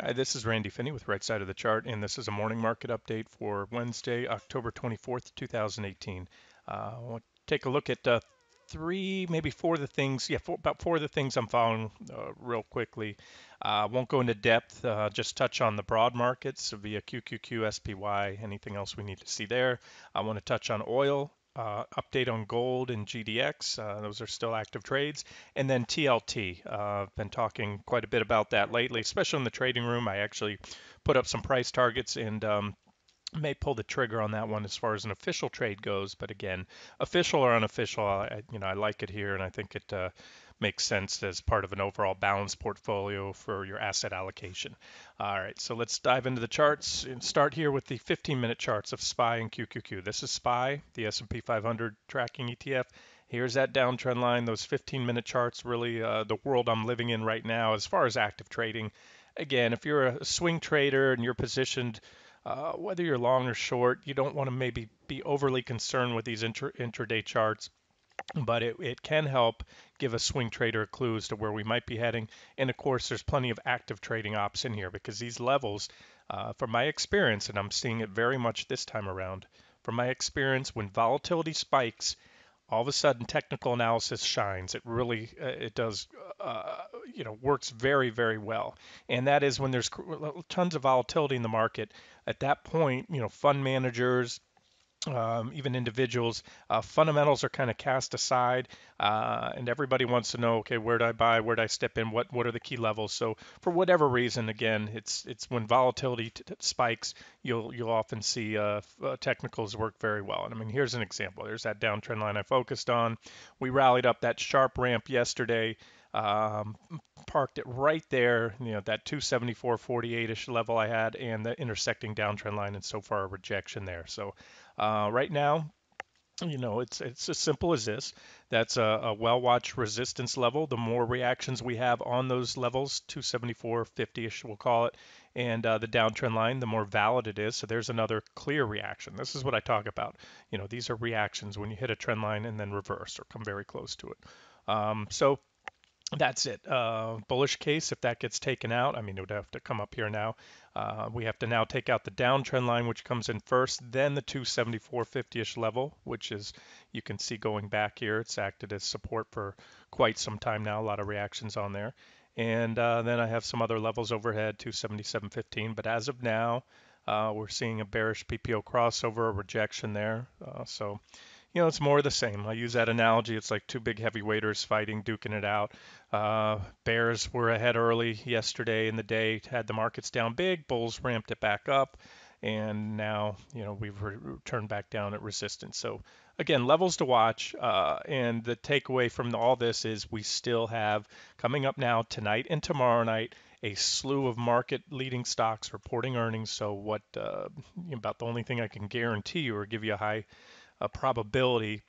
Hi, this is Randy Finney with Right Side of the Chart, and this is a morning market update for Wednesday, October 24th, 2018. We'll take a look at three, maybe four of the things, about four of the things I'm following real quickly. Won't go into depth, just touch on the broad markets via QQQ, SPY, anything else we need to see there. I want to touch on oil. Update on gold and GDX. Those are still active trades. And then TLT. I've been talking quite a bit about that lately, especially in the trading room. I actually put up some price targets and may pull the trigger on that one as far as an official trade goes. But again, official or unofficial, I like it here, and I think it makes sense as part of an overall balanced portfolio for your asset allocation. All right, so let's dive into the charts and start here with the 15-minute charts of SPY and QQQ. This is SPY, the S&P 500 tracking ETF. Here's that downtrend line. Those 15-minute charts, really the world I'm living in right now as far as active trading. Again, if you're a swing trader and you're positioned whether you're long or short, you don't want to maybe be overly concerned with these intraday charts, but it can help give a swing trader a clue as to where we might be heading. And of course, there's plenty of active trading ops in here because these levels, from my experience, and I'm seeing it very much this time around, from my experience, when volatility spikes, all of a sudden technical analysis shines. It really it does works very very well. And that is when there's tons of volatility in the market. At that point, fund managers, even individuals, fundamentals are kind of cast aside, and everybody wants to know, okay, where do I buy, where do I step in, what are the key levels? So for whatever reason, again, it's when volatility spikes, you'll often see technicals work very well. And I mean, here's an example. There's that downtrend line I focused on. We rallied up that sharp ramp yesterday. Um, Parked it right there, that 274.48-ish level I had, and the intersecting downtrend line, and so far a rejection there. So right now, it's as simple as this. That's a well-watched resistance level. The more reactions we have on those levels, 274.50-ish, we'll call it, and the downtrend line, the more valid it is. So there's another clear reaction. This is what I talk about. These are reactions when you hit a trend line and then reverse or come very close to it. So that's it. Bullish case, if that gets taken out, I mean, it would have to come up here now. We have to now take out the downtrend line, which comes in first, then the 274.50-ish level, which is, you can see going back here, it's acted as support for quite some time now, a lot of reactions on there. And then I have some other levels overhead, 277.15, but as of now, we're seeing a bearish PPO crossover, a rejection there. It's more of the same. I use that analogy. It's like two big heavyweights fighting, duking it out. Bears were ahead early yesterday in the day, had the markets down big. Bulls ramped it back up, and now we've returned back down at resistance. So again, levels to watch. And the takeaway from all this is we still have coming up now tonight and tomorrow night a slew of market leading stocks reporting earnings. So what about the only thing I can guarantee you or give you a probability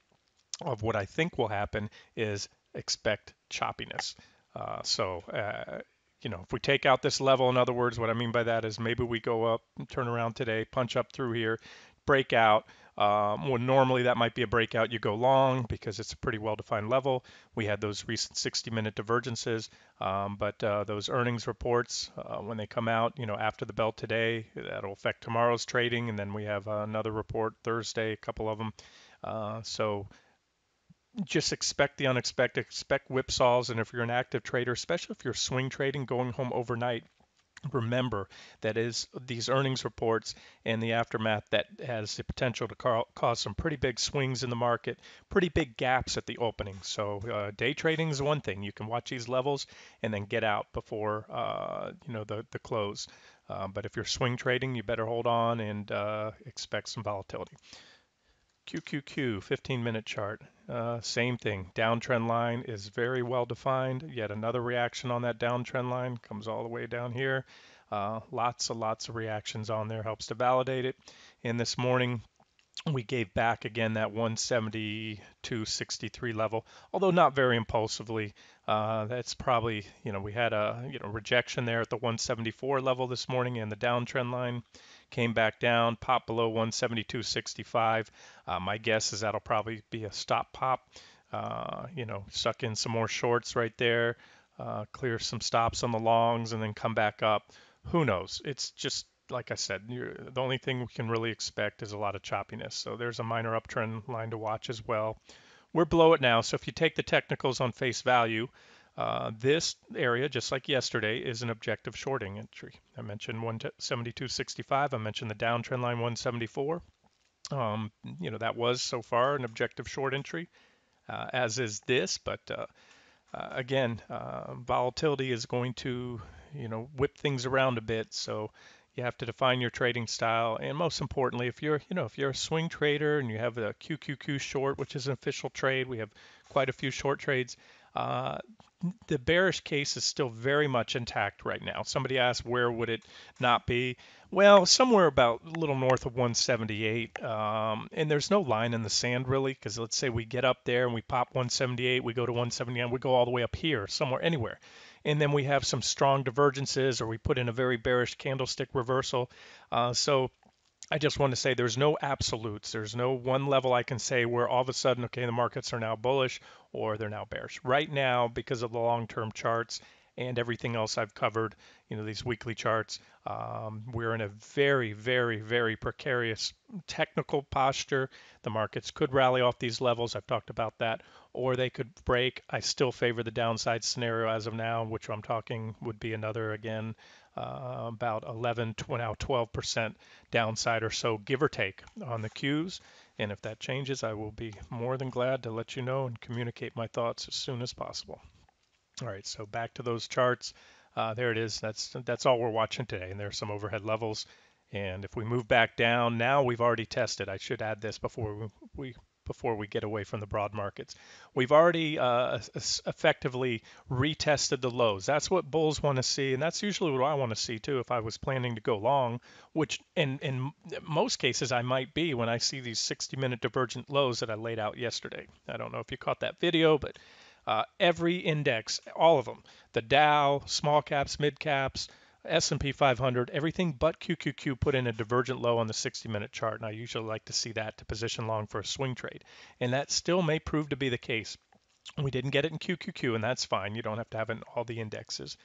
of what I think will happen is expect choppiness. If we take out this level, in other words, what I mean by that is maybe we go up, turn around today, punch up through here, break out. When normally that might be a breakout, you go long because it's a pretty well-defined level. We had those recent 60-minute divergences, but those earnings reports, when they come out, after the bell today, that'll affect tomorrow's trading, and then we have another report Thursday, a couple of them. So just expect the unexpected, expect whipsaws, and if you're an active trader, especially if you're swing trading, going home overnight, remember that is these earnings reports and the aftermath that has the potential to cause some pretty big swings in the market, pretty big gaps at the opening. So day trading is one thing. You can watch these levels and then get out before the close. But if you're swing trading, you better hold on and expect some volatility. QQQ 15-minute chart, same thing. Downtrend line is very well defined. Yet another reaction on that downtrend line comes all the way down here. Lots of reactions on there, helps to validate it. And this morning we gave back again that 172.63 level, although not very impulsively. That's probably, we had a rejection there at the 174 level this morning, and the downtrend line came back down, popped below 172.65. My guess is that'll probably be a stop pop. Suck in some more shorts right there, clear some stops on the longs, and then come back up. Who knows? It's just like I said, the only thing we can really expect is a lot of choppiness. So there's a minor uptrend line to watch as well. We're below it now. So if you take the technicals on face value, this area, just like yesterday, is an objective shorting entry. I mentioned 172.65. I mentioned the downtrend line 174. That was so far an objective short entry, as is this. But again, volatility is going to, whip things around a bit. So you have to define your trading style, and most importantly, if you're a swing trader and you have a QQQ short, which is an official trade, we have quite a few short trades. Uh, the bearish case is still very much intact right now. Somebody asked where would it not be? Well, somewhere about a little north of 178. And there's no line in the sand really, because let's say we get up there and we pop 178, we go to 179, we go all the way up here, somewhere, anywhere. And then we have some strong divergences, or we put in a very bearish candlestick reversal. So I just want to say there's no absolutes. There's no one level I can say where all of a sudden, okay, the markets are now bullish or they're now bearish. Right now, because of the long-term charts and everything else I've covered, these weekly charts, we're in a very, very, very precarious technical posture. The markets could rally off these levels. I've talked about that, or they could break. I still favor the downside scenario as of now, which I'm talking would be another, again, about 11, now 12% downside or so, give or take, on the Qs. And if that changes, I will be more than glad to let you know and communicate my thoughts as soon as possible. All right, so back to those charts. There it is. That's all we're watching today. And there's some overhead levels. And if we move back down, now we've already tested. I should add this before we get away from the broad markets. We've already effectively retested the lows. That's what bulls want to see, and that's usually what I want to see too if I was planning to go long, which in most cases I might be when I see these 60-minute divergent lows that I laid out yesterday. I don't know if you caught that video, but every index, all of them, the Dow, small caps, mid caps, S&P 500, everything but QQQ put in a divergent low on the 60-minute chart, and I usually like to see that to position long for a swing trade. And that still may prove to be the case. We didn't get it in QQQ, and that's fine. You don't have to have it in all the indexes.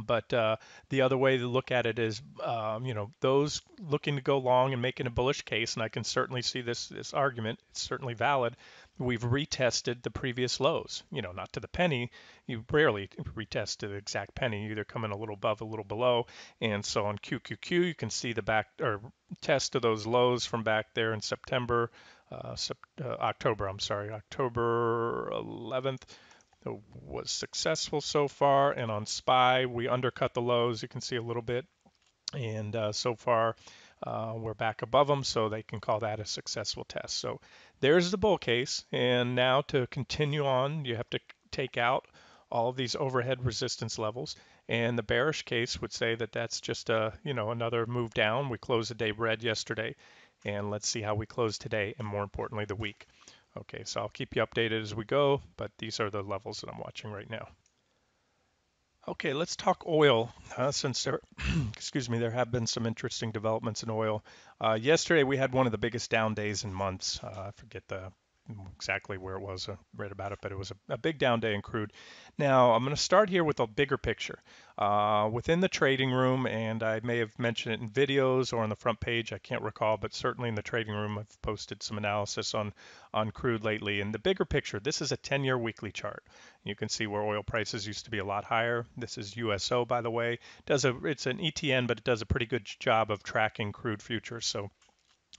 But the other way to look at it is, those looking to go long and making a bullish case, and I can certainly see this argument. It's certainly valid. We've retested the previous lows, not to the penny. You rarely retest to the exact penny. You either come in a little above, a little below. And so on QQQ, you can see the back or test of those lows from back there in October, October 11th was successful so far. And on SPY, we undercut the lows. You can see a little bit. And so far, we're back above them, so they can call that a successful test. So there's the bull case. And now to continue on, you have to take out all of these overhead resistance levels. And the bearish case would say that that's just another move down. We closed the day red yesterday. And let's see how we close today, and more importantly, the week. Okay, so I'll keep you updated as we go, but these are the levels that I'm watching right now. Okay, let's talk oil. Since there, excuse me, there have been some interesting developments in oil. Yesterday we had one of the biggest down days in months. I forget exactly where it was. I read about it, but it was a big down day in crude. Now I'm going to start here with a bigger picture. Within the trading room, and I may have mentioned it in videos or on the front page, I can't recall, but certainly in the trading room I've posted some analysis on crude lately. And the bigger picture, this is a 10-year weekly chart. You can see where oil prices used to be a lot higher. This is USO, by the way. It's an ETN, but it does a pretty good job of tracking crude futures. So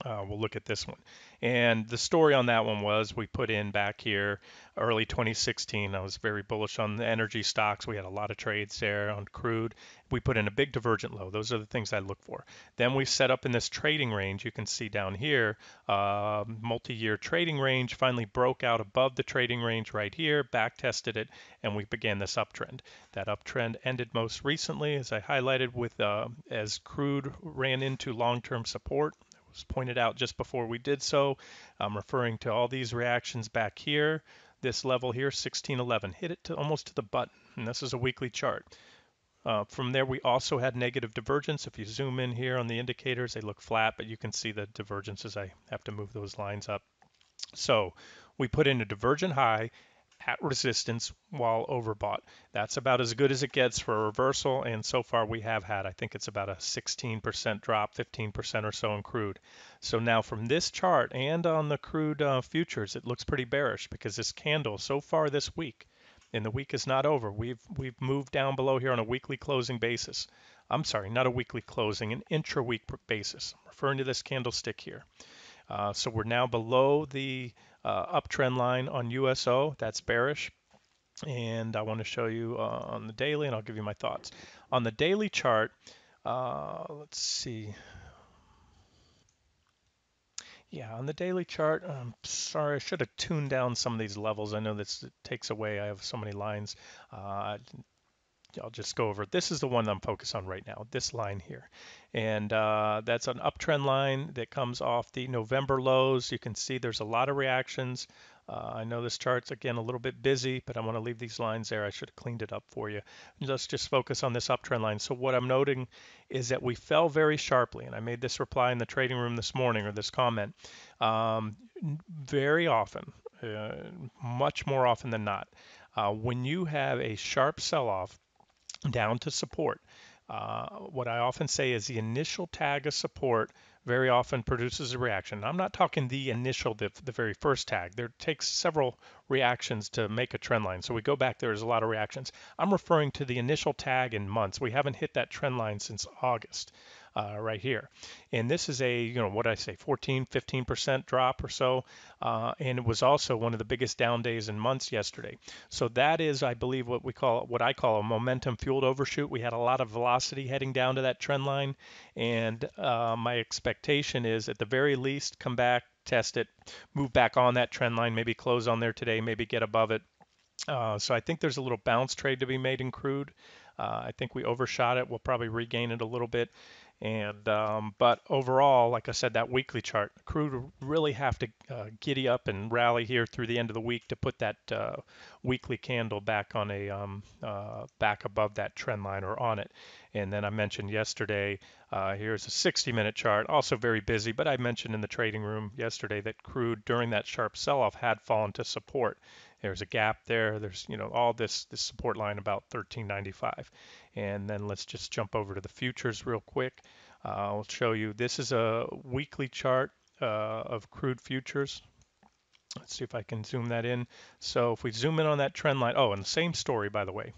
we'll look at this one. And the story on that one was we put in back here early 2016. I was very bullish on the energy stocks. We had a lot of trades there on crude. We put in a big divergent low. Those are the things I look for. Then we set up in this trading range. You can see down here, multi-year trading range, finally broke out above the trading range right here, back tested it, and we began this uptrend. That uptrend ended most recently, as I highlighted, with as crude ran into long-term support. Was pointed out just before we did so. I'm referring to all these reactions back here. This level here, 1611, hit it almost to the button, and this is a weekly chart. From there, we also had negative divergence. If you zoom in here on the indicators, they look flat, but you can see the divergences. I have to move those lines up. So we put in a divergent high, at resistance while overbought. That's about as good as it gets for a reversal, and so far we have had, I think it's about a 16% drop, 15% or so in crude. So now from this chart and on the crude futures, it looks pretty bearish because this candle so far this week, and the week is not over, we've moved down below here on a weekly closing basis. I'm sorry, not a weekly closing, an intra-week basis. I'm referring to this candlestick here. So we're now below the uptrend line on USO. That's bearish. And I want to show you on the daily, and I'll give you my thoughts. On the daily chart, let's see. Yeah, on the daily chart, I'm sorry, I should have tuned down some of these levels. I know this takes away. I have so many lines. I'll just go over it. This is the one I'm focused on right now, this line here. And that's an uptrend line that comes off the November lows. You can see there's a lot of reactions. I know this chart's, again, a little bit busy, but I want to leave these lines there. I should have cleaned it up for you. Let's just focus on this uptrend line. So what I'm noting is that we fell very sharply, and I made this reply in the trading room this morning, or this comment, um, very often, uh, much more often than not. When you have a sharp sell-off, down to support. What I often say is the initial tag of support very often produces a reaction. I'm not talking the initial, the very first tag. There takes several reactions to make a trend line. So we go back, there's a lot of reactions. I'm referring to the initial tag in months. We haven't hit that trend line since August. Right here. And this is a, what did I say, 14, 15% drop or so. And it was also one of the biggest down days in months yesterday. So that is, I believe, what I call a momentum fueled overshoot. We had a lot of velocity heading down to that trend line. And my expectation is at the very least, come back, test it, move back on that trend line, maybe close on there today, maybe get above it. So I think there's a little bounce trade to be made in crude. I think we overshot it. We'll probably regain it a little bit. And but overall, like I said, that weekly chart, crude really have to giddy up and rally here through the end of the week to put that weekly candle back on a back above that trend line or on it. And then I mentioned yesterday, here's a 60-minute chart, also very busy, but I mentioned in the trading room yesterday that crude during that sharp sell-off had fallen to support. There's a gap there. There's, all this support line about 1395. And then let's just jump over to the futures real quick. I'll show you. This is a weekly chart of crude futures. Let's see if I can zoom that in. So if we zoom in on that trend line, oh, and the same story, by the way.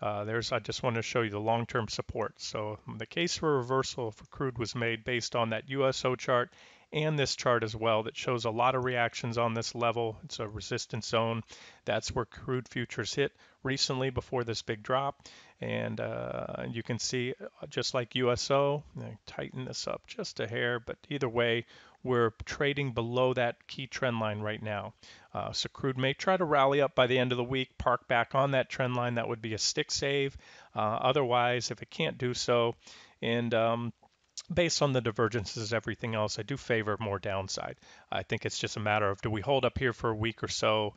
I just want to show you the long-term support. So the case for reversal for crude was made based on that USO chart and this chart as well that shows a lot of reactions on this level. It's a resistance zone. That's where crude futures hit recently before this big drop. And you can see, just like USO, tighten this up just a hair, but either way, we're trading below that key trend line right now. So crude may try to rally up by the end of the week, park back on that trend line. That would be a stick save. Otherwise, if it can't do so, and based on the divergences, everything else, I do favor more downside. I think it's just a matter of, do we hold up here for a week or so,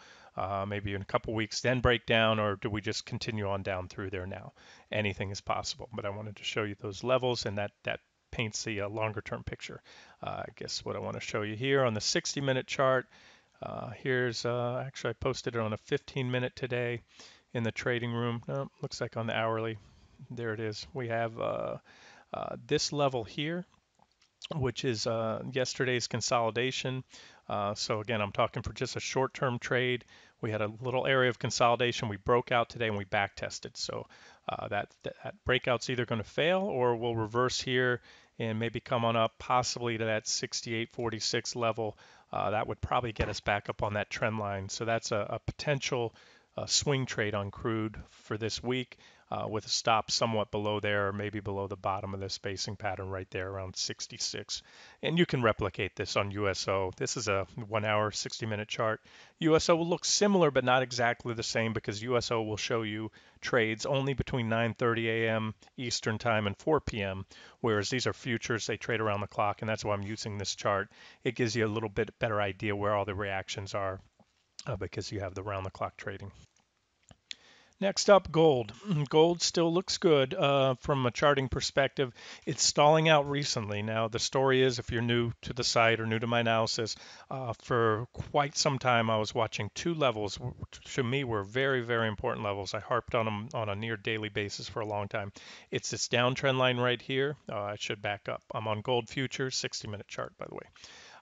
maybe in a couple weeks, then break down, or do we just continue on down through there now? Anything is possible. But I wanted to show you those levels, and that paints the longer term picture. I guess what I want to show you here on the 60-minute chart, here's actually I posted it on a 15-minute today in the trading room. No, looks like on the hourly. There it is. We have this level here, which is yesterday's consolidation. So again, I'm talking for just a short-term trade. We had a little area of consolidation. We broke out today and we back tested. So that breakout's either going to fail or will reverse here and maybe come on up possibly to that 68.46 level. That would probably get us back up on that trend line. So that's a potential swing trade on crude for this week, with a stop somewhat below there, or maybe below the bottom of the spacing pattern right there around 66. And you can replicate this on USO. This is a 1 hour, 60-minute chart. USO will look similar, but not exactly the same, because USO will show you trades only between 9:30 a.m. Eastern time and 4 p.m., whereas these are futures. They trade around the clock, and that's why I'm using this chart. It gives you a little bit better idea where all the reactions are, because you have the round the clock trading. Next up, gold. Gold still looks good from a charting perspective. It's stalling out recently. Now, the story is, if you're new to the site or new to my analysis, for quite some time I was watching two levels, which to me were very, very important levels. I harped on them on a near daily basis for a long time. It's this downtrend line right here. I should back up. I'm on gold futures, 60-minute chart, by the way.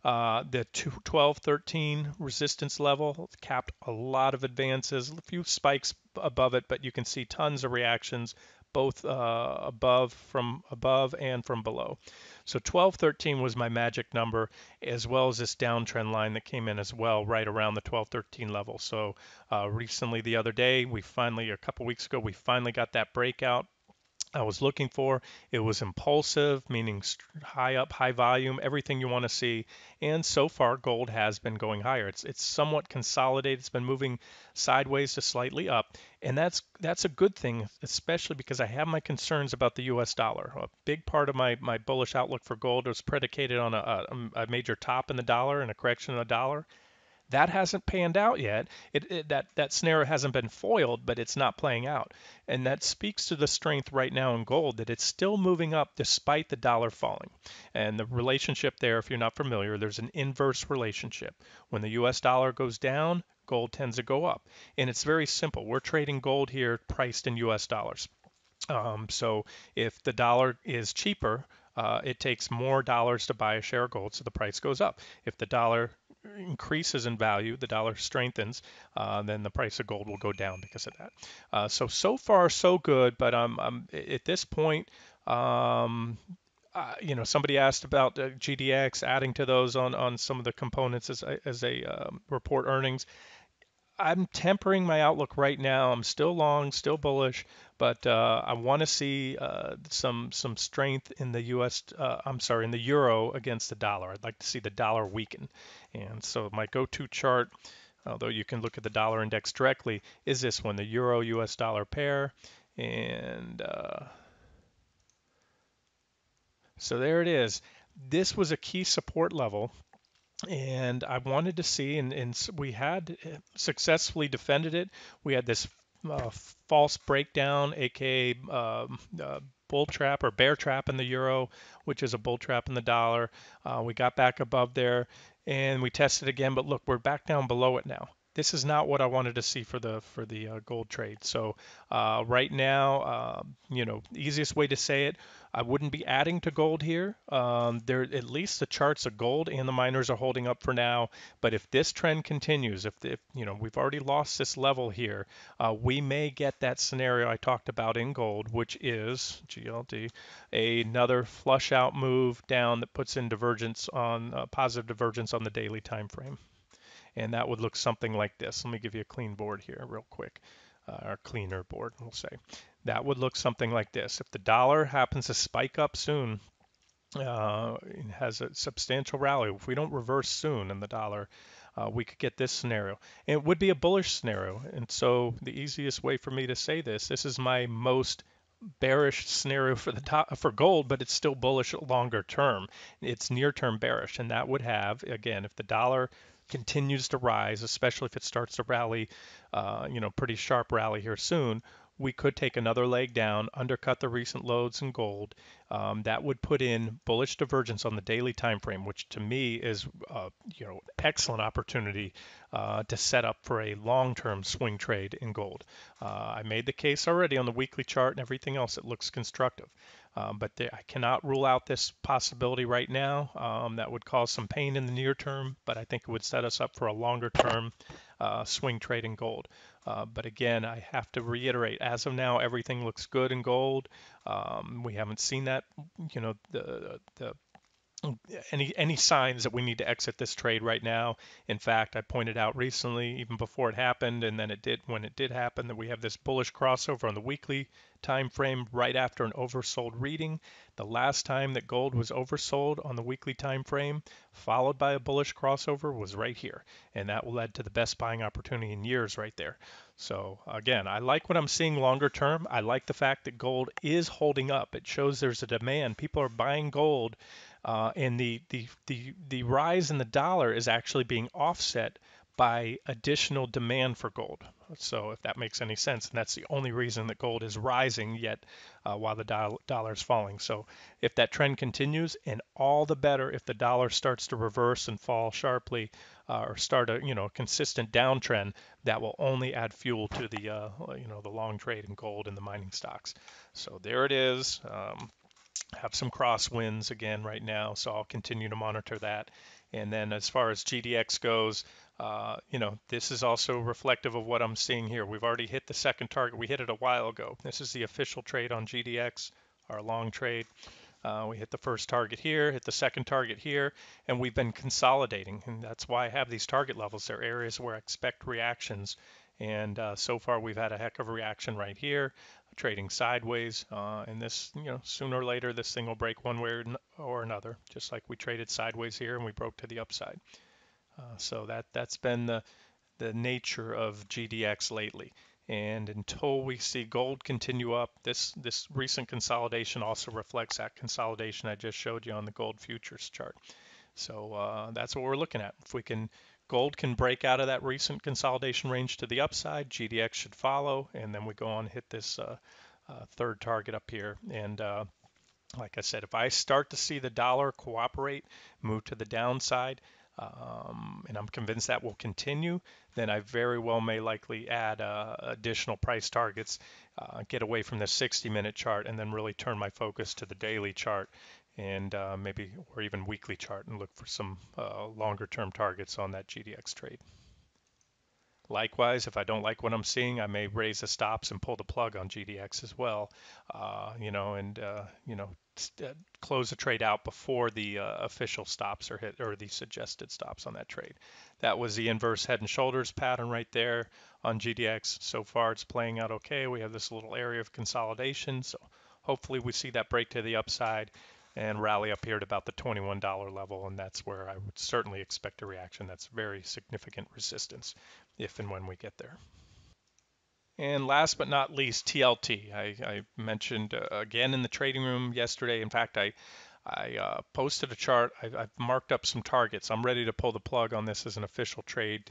The 1213 resistance level capped a lot of advances, a few spikes above it, but you can see tons of reactions both from above and from below. So 1213 was my magic number, as well as this downtrend line that came in as well, right around the 1213 level. So recently, the other day, a couple weeks ago, we finally got that breakout I was looking for. It was impulsive, meaning high up, high volume, everything you want to see. And so far, gold has been going higher. It's somewhat consolidated. It's been moving sideways to slightly up, and that's a good thing, especially because I have my concerns about the U.S. dollar. A big part of my bullish outlook for gold was predicated on a major top in the dollar and a correction in the dollar. That hasn't panned out yet. That scenario hasn't been foiled, but it's not playing out. And that speaks to the strength right now in gold, that it's still moving up despite the dollar falling. And the relationship there, if you're not familiar, there's an inverse relationship. When the US dollar goes down, gold tends to go up. And it's very simple. We're trading gold here priced in US dollars. So if the dollar is cheaper, it takes more dollars to buy a share of gold, so the price goes up. If the dollar increases in value, the dollar strengthens, then the price of gold will go down because of that. So far, so good, but at this point, somebody asked about GDX adding to those on some of the components as they report earnings. I'm tempering my outlook right now. I'm still long, still bullish, but I want to see some strength in the U.S. In the euro against the dollar. I'd like to see the dollar weaken, and so my go-to chart, although you can look at the dollar index directly, is this one, the euro U.S. dollar pair, and so there it is. This was a key support level and I wanted to see, and we had successfully defended it. We had this false breakdown, aka bull trap or bear trap in the euro, which is a bull trap in the dollar. We got back above there, and we tested again, but look, we're back down below it now. This is not what I wanted to see for the gold trade. So right now, easiest way to say it, I wouldn't be adding to gold here. There, at least the charts of gold and the miners are holding up for now. But if this trend continues, if we've already lost this level here, we may get that scenario I talked about in gold, which is GLD, another flush out move down that puts in divergence on positive divergence on the daily time frame. And that would look something like this. Let me give you a clean board here real quick, or cleaner board, we'll say. That would look something like this. If the dollar happens to spike up soon, it has a substantial rally. If we don't reverse soon in the dollar, we could get this scenario. And it would be a bullish scenario. And so the easiest way for me to say this is my most bearish scenario for gold, but it's still bullish longer term. It's near term bearish, and that would have, again, if the dollar continues to rise, especially if it starts to rally, pretty sharp rally here soon, we could take another leg down, undercut the recent lows in gold. That would put in bullish divergence on the daily time frame, which to me is, excellent opportunity to set up for a long-term swing trade in gold. I made the case already on the weekly chart and everything else. It looks constructive. But I cannot rule out this possibility right now. That would cause some pain in the near term, but I think it would set us up for a longer term swing trade in gold. But again, I have to reiterate, as of now, everything looks good in gold. We haven't seen that, the any signs that we need to exit this trade right now. In fact, I pointed out recently, even before it happened, and then when it did happen, that we have this bullish crossover on the weekly time frame right after an oversold reading. The last time that gold was oversold on the weekly time frame, followed by a bullish crossover, was right here, and that led to the best buying opportunity in years right there. So again, I like what I'm seeing longer term. I like the fact that gold is holding up. It shows there's a demand. People are buying gold. And the rise in the dollar is actually being offset by additional demand for gold. So if that makes any sense, and that's the only reason that gold is rising yet while the dollar is falling. So if that trend continues, and all the better if the dollar starts to reverse and fall sharply, or start a consistent downtrend, that will only add fuel to the long trade in gold and the mining stocks. So there it is. Have some crosswinds again right now, so I'll continue to monitor that. And then as far as GDX goes, this is also reflective of what I'm seeing here. We've already hit the second target. We hit it a while ago. This is the official trade on GDX, our long trade. We hit the first target here, hit the second target here, and we've been consolidating. And that's why I have these target levels. They're areas where I expect reactions. And so far, we've had a heck of a reaction right here, trading sideways. And this, sooner or later, this thing will break one way or another, just like we traded sideways here and we broke to the upside. So that's been the nature of GDX lately. And until we see gold continue up, this recent consolidation also reflects that consolidation I just showed you on the gold futures chart. So that's what we're looking at. If gold can break out of that recent consolidation range to the upside, GDX should follow, and then we go on and hit this third target up here. And like I said, if I start to see the dollar cooperate, move to the downside, and I'm convinced that will continue, then I very well may likely add additional price targets, get away from the 60-minute chart, and then really turn my focus to the daily chart and maybe or even weekly chart and look for some longer term targets on that GDX trade. Likewise, if I don't like what I'm seeing, I may raise the stops and pull the plug on GDX as well, and close the trade out before the official stops are hit or the suggested stops on that trade. That was the inverse head and shoulders pattern right there on GDX. So far, it's playing out okay. We have this little area of consolidation, so hopefully we see that break to the upside and rally up here at about the $21 level, and that's where I would certainly expect a reaction. That's very significant resistance if and when we get there. And last but not least, TLT. I mentioned again in the trading room yesterday. In fact, I posted a chart. I've marked up some targets. I'm ready to pull the plug on this as an official trade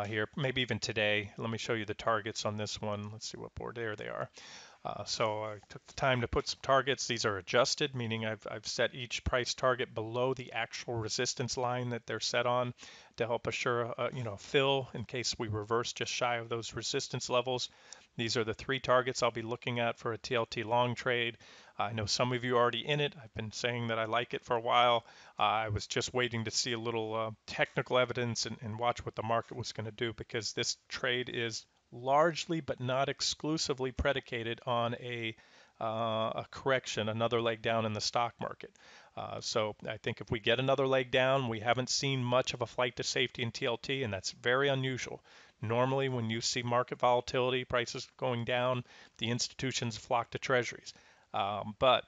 here, maybe even today. Let me show you the targets on this one. Let's see what board. There they are. So I took the time to put some targets. These are adjusted, meaning I've set each price target below the actual resistance line that they're set on to help assure fill in case we reverse just shy of those resistance levels. These are the three targets I'll be looking at for a TLT long trade. I know some of you are already in it. I've been saying that I like it for a while. I was just waiting to see a little technical evidence and watch what the market was going to do, because this trade is largely but not exclusively predicated on a correction, another leg down in the stock market. So I think if we get another leg down, we haven't seen much of a flight to safety in TLT, and that's very unusual. Normally, when you see market volatility, prices going down, the institutions flock to treasuries. But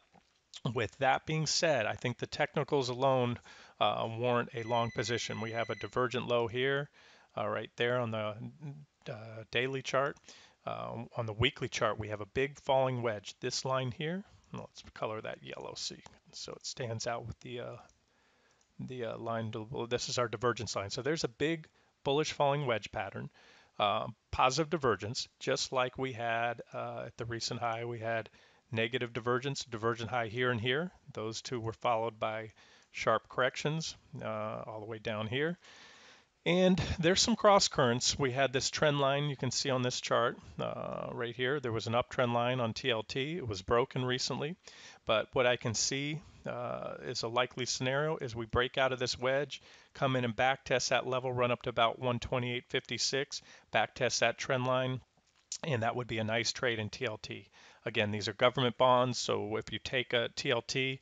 with that being said, I think the technicals alone warrant a long position. We have a divergent low here, right there on the daily chart. On the weekly chart, we have a big falling wedge. This line here, let's color that yellow so it stands out with the line. This is our divergence line. So there's a big bullish falling wedge pattern. Positive divergence, just like we had at the recent high. We had negative divergence, divergent high here and here. Those two were followed by sharp corrections all the way down here. And there's some cross currents. We had this trend line you can see on this chart right here. There was an uptrend line on TLT. It was broken recently. But what I can see is a likely scenario is we break out of this wedge, come in and back test that level, run up to about 128.56, back test that trend line, and that would be a nice trade in TLT. Again, these are government bonds, so if you take a TLT,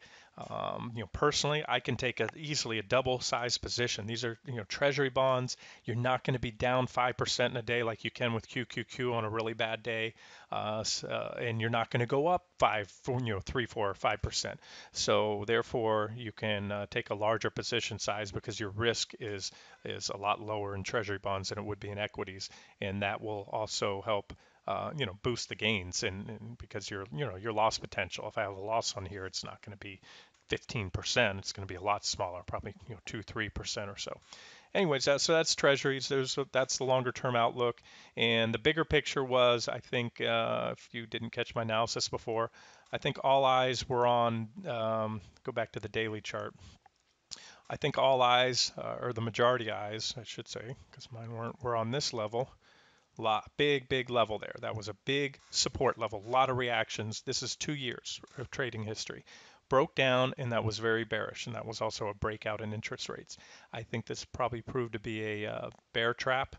personally, I can take easily a double-sized position. These are, treasury bonds. You're not going to be down 5% in a day like you can with QQQ on a really bad day, and you're not going to go up 3, 4, or 5%. So therefore, you can take a larger position size because your risk is a lot lower in treasury bonds than it would be in equities, and that will also help boost the gains and because your loss potential. If I have a loss on here, it's not going to be 15%. It's going to be a lot smaller, probably 2-3% or so. anyways, so that's treasuries. That's the longer term outlook. And the bigger picture was, I think, if you didn't catch my analysis before, I think all eyes were on, go back to the daily chart. I think all eyes, or the majority eyes, I should say, because mine were on this level. Big level there. That was a big support level. A lot of reactions. This is 2 years of trading history. Broke down, and that was very bearish, and that was also a breakout in interest rates. I think this probably proved to be a bear trap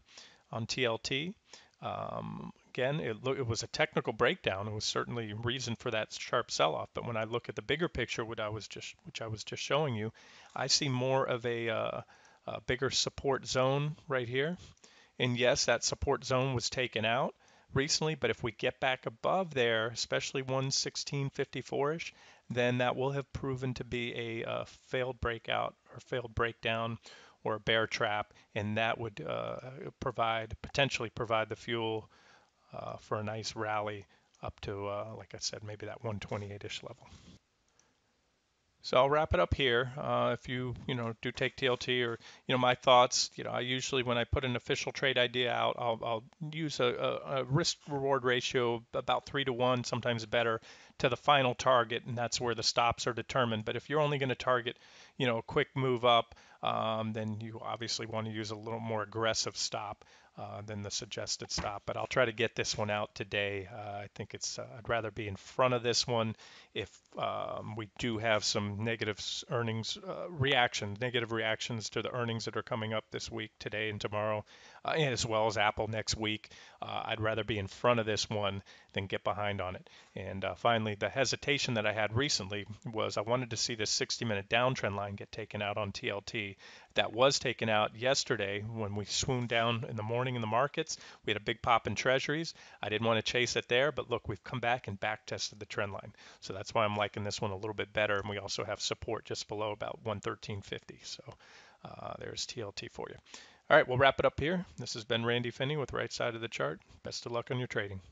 on TLT. Again, it was a technical breakdown. It was certainly reason for that sharp sell-off. But when I look at the bigger picture, which I was just showing you, I see more of a bigger support zone right here. And yes, that support zone was taken out recently, but if we get back above there, especially 116.54-ish, then that will have proven to be a failed breakout or failed breakdown or a bear trap, and that would potentially provide the fuel for a nice rally up to, like I said, maybe that 128-ish level. So I'll wrap it up here. If you do take TLT or, my thoughts, I usually, when I put an official trade idea out, I'll use a risk reward ratio about 3 to 1, sometimes better, to the final target, and that's where the stops are determined. But if you're only going to target, a quick move up, then you obviously want to use a little more aggressive stop than the suggested stop. But I'll try to get this one out today. I think I'd rather be in front of this one if we do have some negative negative reactions to the earnings that are coming up this week, today and tomorrow, as well as Apple next week. I'd rather be in front of this one than get behind on it. And finally, the hesitation that I had recently was I wanted to see this 60-minute downtrend line get taken out on TLT. That was taken out yesterday when we swooned down in the morning in the markets. We had a big pop in treasuries. I didn't want to chase it there, but look, we've come back and back tested the trend line. So that's why I'm liking this one a little bit better. And we also have support just below about 113.50. So there's TLT for you. All right, we'll wrap it up here. This has been Randy Finney with Right Side of the Chart. Best of luck on your trading.